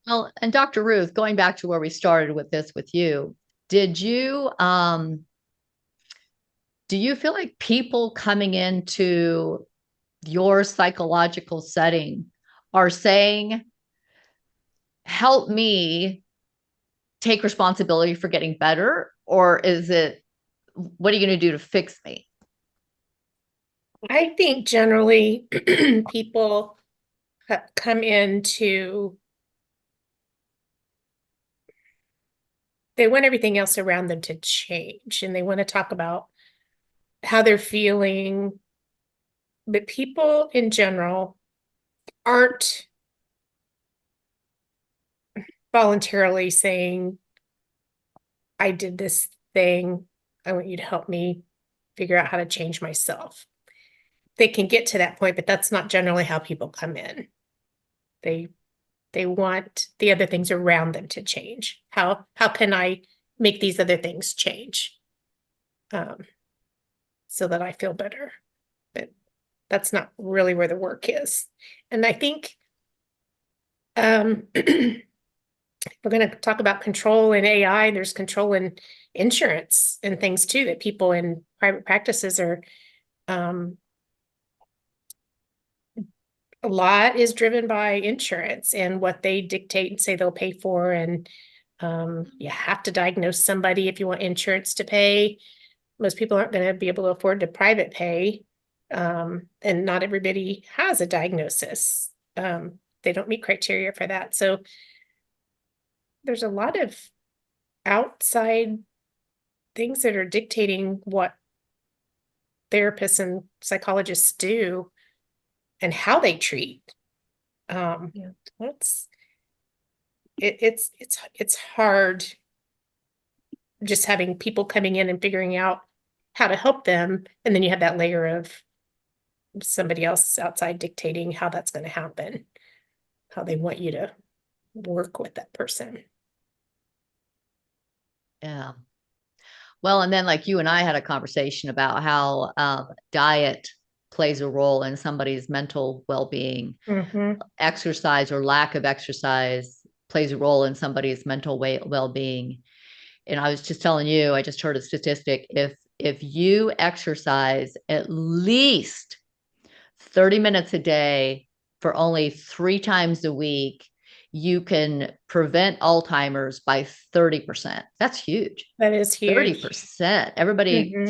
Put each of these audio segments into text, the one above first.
Well, and Dr. Ruth, going back to where we started with this with you, did you do you feel like people coming into your psychological setting are saying, help me take responsibility for getting better? Or is it, what are you going to do to fix me? I think generally people come into, they want everything else around them to change and they want to talk about how they're feeling. But people in general aren't voluntarily saying, I did this thing. I want you to help me figure out how to change myself. They can get to that point, but that's not generally how people come in. They they want the other things around them to change. How can I make these other things change? Um, so that I feel better. But that's not really where the work is. And I think we're going to talk about control in AI. There's control in insurance and things too that people in private practices are. Um, a lot is driven by insurance and what they dictate and say they'll pay for. And you have to diagnose somebody if you want insurance to pay. Most people aren't going to be able to afford to private pay. And not everybody has a diagnosis. They don't meet criteria for that. So there's a lot of outside things that are dictating what therapists and psychologists do and how they treat. Yeah, it's it's hard just having people coming in and figuring out how to help them, and then you have that layer of somebody else outside dictating how that's going to happen, how they want you to work with that person. Yeah. Well, and then like you and I had a conversation about how diet plays a role in somebody's mental well-being. Mm-hmm. Exercise or lack of exercise plays a role in somebody's mental well-being. And I was just telling you, I just heard a statistic. If you exercise at least 30 minutes a day for only 3 times a week, you can prevent Alzheimer's by 30%. That's huge. That is huge. 30%. Everybody Mm-hmm.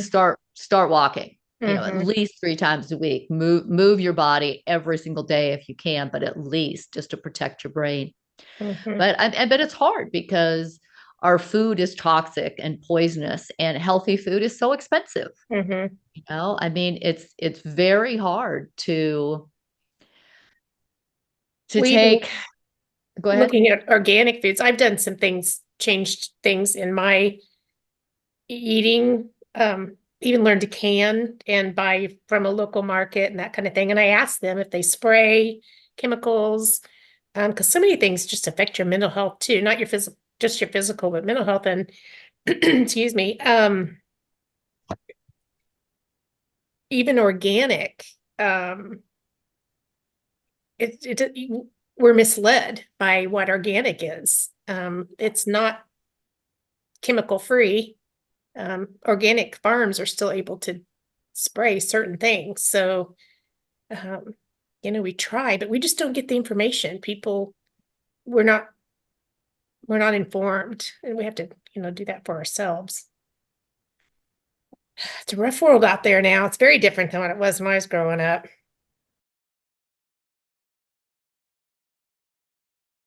start walking, at Mm-hmm. least 3 times a week. Move your body every single day if you can, but at least just to protect your brain. Mm-hmm. But it's hard because our food is toxic and poisonous, and healthy food is so expensive. Mm-hmm. I mean, it's very hard to We even take. Go ahead. looking at organic foods, I've done some things, changed things in my eating, even learned to can and buy from a local market and that kind of thing. And I asked them if they spray chemicals, because so many things just affect your mental health too, not your physical, just your physical, but mental health. And excuse me, even organic, we're misled by what organic is. It's not chemical free. Organic farms are still able to spray certain things. So, um, we try, but we just don't get the information. People, we're not, we're not informed, and we have to, do that for ourselves. It's a rough world out there now. It's very different than what it was when I was growing up.